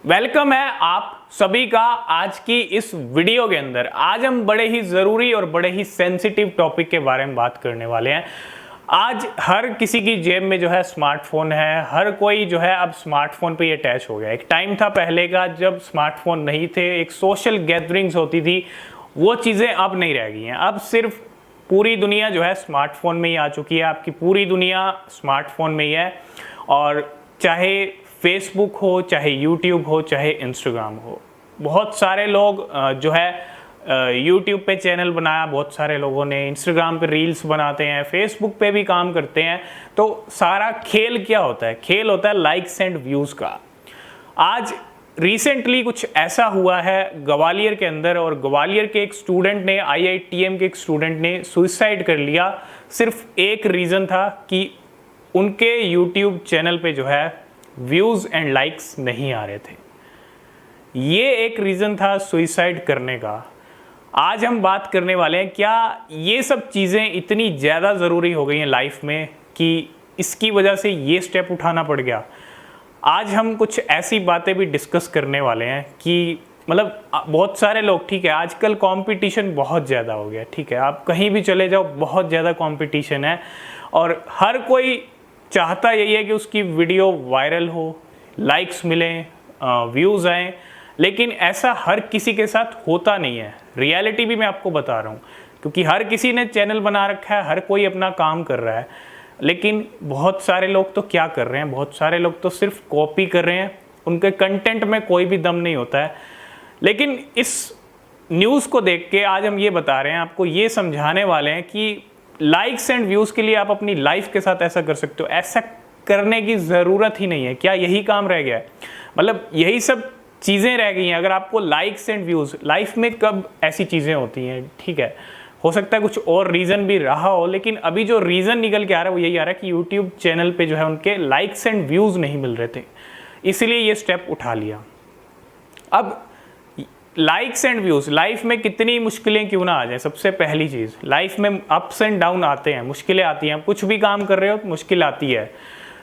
Welcome है आप सभी का आज की इस वीडियो के अंदर। आज हम बड़े ही ज़रूरी और बड़े ही सेंसिटिव टॉपिक के बारे में बात करने वाले हैं। आज हर किसी की जेब में जो है स्मार्टफोन है, हर कोई जो है अब स्मार्टफोन पे ही अटैच हो गया। एक टाइम था पहले का जब स्मार्टफोन नहीं थे, एक सोशल गैदरिंग्स होती थी, वो चीज़ें अब नहीं रह गई हैं। अब सिर्फ पूरी दुनिया जो है स्मार्टफोन में ही आ चुकी है। आपकी पूरी दुनिया स्मार्टफोन में ही है, और चाहे फेसबुक हो, चाहे यूट्यूब हो, चाहे इंस्टाग्राम हो। बहुत सारे लोग जो है यूट्यूब पे चैनल बनाया, बहुत सारे लोगों ने इंस्टाग्राम पे रील्स बनाते हैं, फेसबुक पे भी काम करते हैं। तो सारा खेल क्या होता है? खेल होता है लाइक्स एंड व्यूज़ का। आज रिसेंटली कुछ ऐसा हुआ है ग्वालियर के अंदर, और ग्वालियर के एक स्टूडेंट ने, IITM के एक स्टूडेंट ने सुसाइड कर लिया। सिर्फ एक रीज़न था कि उनके यूट्यूब चैनल पे जो है व्यूज़ एंड लाइक्स नहीं आ रहे थे। ये एक रीज़न था सुसाइड करने का। आज हम बात करने वाले हैं, क्या ये सब चीज़ें इतनी ज़्यादा ज़रूरी हो गई हैं लाइफ में कि इसकी वजह से ये स्टेप उठाना पड़ गया। आज हम कुछ ऐसी बातें भी डिस्कस करने वाले हैं कि मतलब बहुत सारे लोग, ठीक है, आजकल कंपटीशन बहुत ज़्यादा हो गया, ठीक है, आप कहीं भी चले जाओ बहुत ज़्यादा कंपटीशन है, और हर कोई चाहता यही है कि उसकी वीडियो वायरल हो, लाइक्स मिलें, व्यूज़ आएँ। लेकिन ऐसा हर किसी के साथ होता नहीं है। रियलिटी भी मैं आपको बता रहा हूँ, क्योंकि हर किसी ने चैनल बना रखा है, हर कोई अपना काम कर रहा है। लेकिन बहुत सारे लोग तो क्या कर रहे हैं, बहुत सारे लोग तो सिर्फ कॉपी कर रहे हैं, उनके कंटेंट में कोई भी दम नहीं होता है। लेकिन इस न्यूज़ को देख के आज हम ये बता रहे हैं, आपको ये समझाने वाले हैं कि लाइक्स एंड व्यूज़ के लिए आप अपनी लाइफ के साथ ऐसा कर सकते हो। ऐसा करने की ज़रूरत ही नहीं है। क्या यही काम रह गया है? मतलब यही सब चीज़ें रह गई हैं। अगर आपको लाइक्स एंड व्यूज़, लाइफ में कब ऐसी चीज़ें होती हैं, ठीक है, हो सकता है कुछ और रीज़न भी रहा हो, लेकिन अभी जो रीज़न निकल के आ रहा है वो यही आ रहा है कि यूट्यूब चैनल पे जो है उनके लाइक्स एंड व्यूज़ नहीं मिल रहे थे, इसलिए ये स्टेप उठा लिया। अब लाइक्स एंड व्यूज़, लाइफ में कितनी मुश्किलें क्यों ना आ जाए, सबसे पहली चीज़, लाइफ में अप्स एंड डाउन आते हैं, मुश्किलें आती हैं। कुछ भी काम कर रहे हो तो मुश्किल आती है,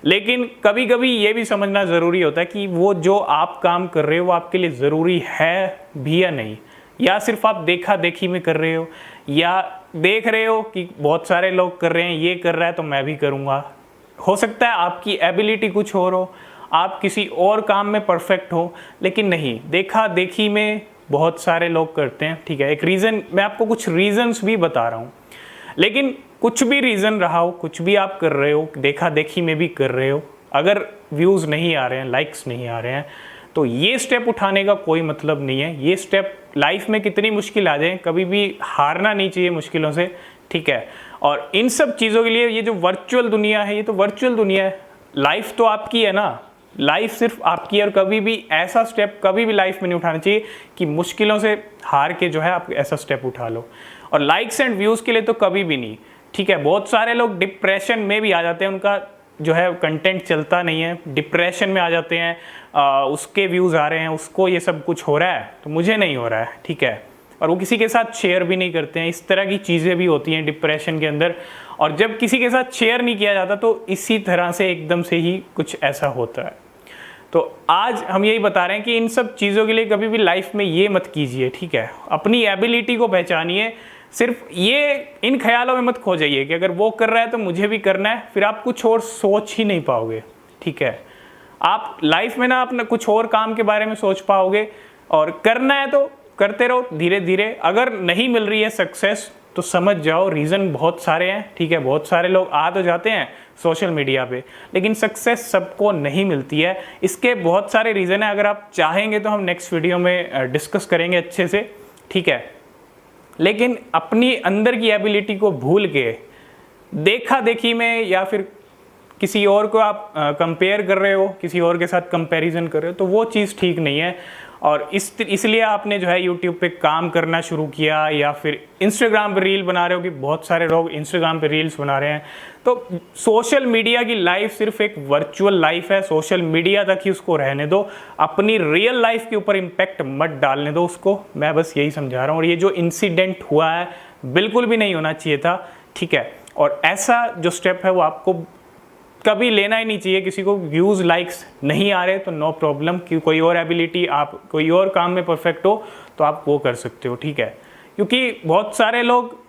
लेकिन कभी कभी ये भी समझना ज़रूरी होता है कि वो जो आप काम कर रहे हो वो आपके लिए ज़रूरी है भी या नहीं, या सिर्फ आप देखा देखी में कर रहे हो, या देख रहे हो कि बहुत सारे लोग कर रहे हैं, ये कर रहा है तो मैं भी करूँगा। हो सकता है आपकी एबिलिटी कुछ और हो, आप किसी और काम में परफेक्ट हो, लेकिन नहीं, देखा देखी में बहुत सारे लोग करते हैं, ठीक है। एक रीज़न, मैं आपको कुछ रीज़न्स भी बता रहा हूँ, लेकिन कुछ भी रीज़न रहा हो, कुछ भी आप कर रहे हो, देखा देखी में भी कर रहे हो, अगर व्यूज़ नहीं आ रहे हैं, लाइक्स नहीं आ रहे हैं, तो ये स्टेप उठाने का कोई मतलब नहीं है। ये स्टेप, लाइफ में कितनी मुश्किल आ जाए, कभी भी हारना नहीं चाहिए मुश्किलों से, ठीक है। और इन सब चीज़ों के लिए ये जो वर्चुअल दुनिया है, ये तो वर्चुअल दुनिया है, लाइफ तो आपकी है ना, लाइफ सिर्फ आपकी है। और कभी भी ऐसा स्टेप कभी भी लाइफ में नहीं उठाना चाहिए कि मुश्किलों से हार के जो है आप ऐसा स्टेप उठा लो। और लाइक्स एंड व्यूज़ के लिए तो कभी भी नहीं, ठीक है। बहुत सारे लोग डिप्रेशन में भी आ जाते हैं, उनका जो है कंटेंट चलता नहीं है, डिप्रेशन में आ जाते हैं, उसके व्यूज़ आ रहे हैं, उसको ये सब कुछ हो रहा है तो मुझे नहीं हो रहा है, ठीक है, और वो किसी के साथ शेयर भी नहीं करते हैं। इस तरह की चीज़ें भी होती हैं डिप्रेशन के अंदर, और जब किसी के साथ शेयर नहीं किया जाता तो इसी तरह से एकदम से ही कुछ ऐसा होता है। तो आज हम यही बता रहे हैं कि इन सब चीज़ों के लिए कभी भी लाइफ में ये मत कीजिए, ठीक है। अपनी एबिलिटी को पहचानिए, सिर्फ ये इन ख्यालों में मत खो जाइए कि अगर वो कर रहा है तो मुझे भी करना है, फिर आप कुछ और सोच ही नहीं पाओगे, ठीक है। आप लाइफ में ना अपना कुछ और काम के बारे में सोच पाओगे, और करना है तो करते रहो धीरे धीरे। अगर नहीं मिल रही है सक्सेस तो समझ जाओ रीज़न बहुत सारे हैं, ठीक है। बहुत सारे लोग आ तो जाते हैं सोशल मीडिया पे, लेकिन सक्सेस सबको नहीं मिलती है। इसके बहुत सारे रीज़न हैं, अगर आप चाहेंगे तो हम नेक्स्ट वीडियो में डिस्कस करेंगे अच्छे से, ठीक है। लेकिन अपनी अंदर की एबिलिटी को भूल के देखा देखी में, या फिर किसी और को आप कंपेयर कर रहे हो, किसी और के साथ कंपैरिजन कर रहे हो, तो वो चीज़ ठीक नहीं है। और इसलिए आपने जो है यूट्यूब पे काम करना शुरू किया, या फिर इंस्टाग्राम पे रील बना रहे हो, कि बहुत सारे लोग इंस्टाग्राम पे रील्स बना रहे हैं। तो सोशल मीडिया की लाइफ सिर्फ एक वर्चुअल लाइफ है, सोशल मीडिया तक ही उसको रहने दो, अपनी रियल लाइफ के ऊपर इम्पैक्ट मत डालने दो उसको। मैं बस यही समझा रहा हूँ। और ये जो इंसिडेंट हुआ है बिल्कुल भी नहीं होना चाहिए था, ठीक है। और ऐसा जो स्टेप है वो आपको कभी लेना ही नहीं चाहिए। किसी को व्यूज़ लाइक्स नहीं आ रहे तो नो प्रॉब्लम, कि कोई और एबिलिटी, आप कोई और काम में परफेक्ट हो तो आप वो कर सकते हो, ठीक है। क्योंकि बहुत सारे लोग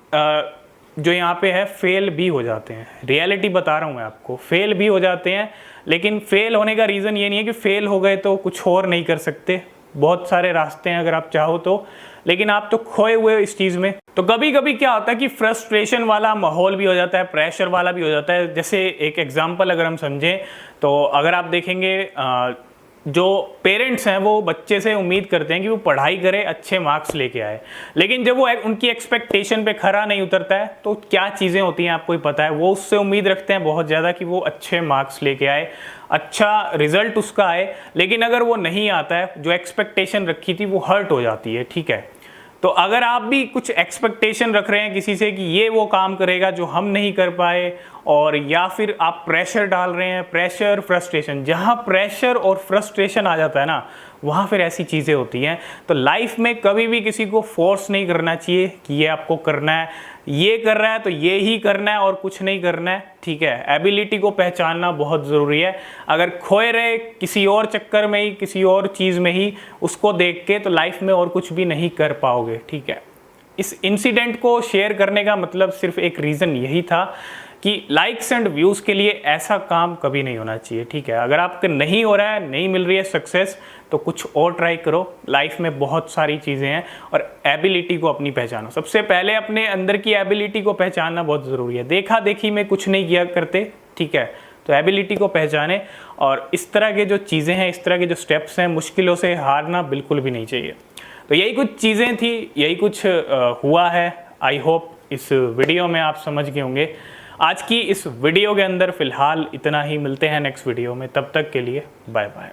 जो यहाँ पे है फेल भी हो जाते हैं, रियलिटी बता रहा हूँ मैं आपको, फेल भी हो जाते हैं। लेकिन फेल होने का रीज़न ये नहीं है कि फेल हो गए तो कुछ और नहीं कर सकते, बहुत सारे रास्ते हैं अगर आप चाहो तो, लेकिन आप तो खोए हुए इस चीज़ में। तो कभी कभी क्या होता है कि फ्रस्ट्रेशन वाला माहौल भी हो जाता है, प्रेशर वाला भी हो जाता है। जैसे एक एग्जांपल अगर हम समझें तो अगर आप देखेंगे जो पेरेंट्स हैं वो बच्चे से उम्मीद करते हैं कि वो पढ़ाई करे, अच्छे मार्क्स लेके आए, लेकिन जब वो उनकी एक्सपेक्टेशन पे खरा नहीं उतरता है तो क्या चीज़ें होती हैं आपको ही पता है। वो उससे उम्मीद रखते हैं बहुत ज़्यादा कि वो अच्छे मार्क्स लेके आए, अच्छा रिजल्ट उसका आए, लेकिन अगर वो नहीं आता है, जो एक्सपेक्टेशन रखी थी वो हर्ट हो जाती है, ठीक है। तो अगर आप भी कुछ एक्सपेक्टेशन रख रहे हैं किसी से कि ये वो काम करेगा जो हम नहीं कर पाए, और या फिर आप प्रेशर डाल रहे हैं, प्रेशर फ्रस्ट्रेशन, जहाँ प्रेशर और फ्रस्ट्रेशन आ जाता है ना, वहाँ फिर ऐसी चीज़ें होती हैं। तो लाइफ में कभी भी किसी को फोर्स नहीं करना चाहिए कि ये आपको करना है, ये कर रहा है तो ये ही करना है और कुछ नहीं करना है, ठीक है। एबिलिटी को पहचानना बहुत ज़रूरी है। अगर खोए रहे किसी और चक्कर में ही, किसी और चीज़ में ही, उसको देख के, तो लाइफ में और कुछ भी नहीं कर पाओगे, ठीक है। इस इंसिडेंट को शेयर करने का मतलब सिर्फ एक रीज़न यही था कि लाइक्स एंड व्यूज़ के लिए ऐसा काम कभी नहीं होना चाहिए, ठीक है। अगर आपके नहीं हो रहा है, नहीं मिल रही है सक्सेस, तो कुछ और ट्राई करो। लाइफ में बहुत सारी चीज़ें हैं और एबिलिटी को अपनी पहचानो। सबसे पहले अपने अंदर की एबिलिटी को पहचानना बहुत ज़रूरी है। देखा देखी में कुछ नहीं किया करते, ठीक है। तो एबिलिटी को पहचाने, और इस तरह के जो चीज़ें हैं, इस तरह के जो स्टेप्स हैं, मुश्किलों से हारना बिल्कुल भी नहीं चाहिए। तो यही कुछ चीज़ें थी, यही कुछ हुआ है। आई होप इस वीडियो में आप समझ गए होंगे। आज की इस वीडियो के अंदर फ़िलहाल इतना ही, मिलते हैं नेक्स्ट वीडियो में, तब तक के लिए बाय बाय।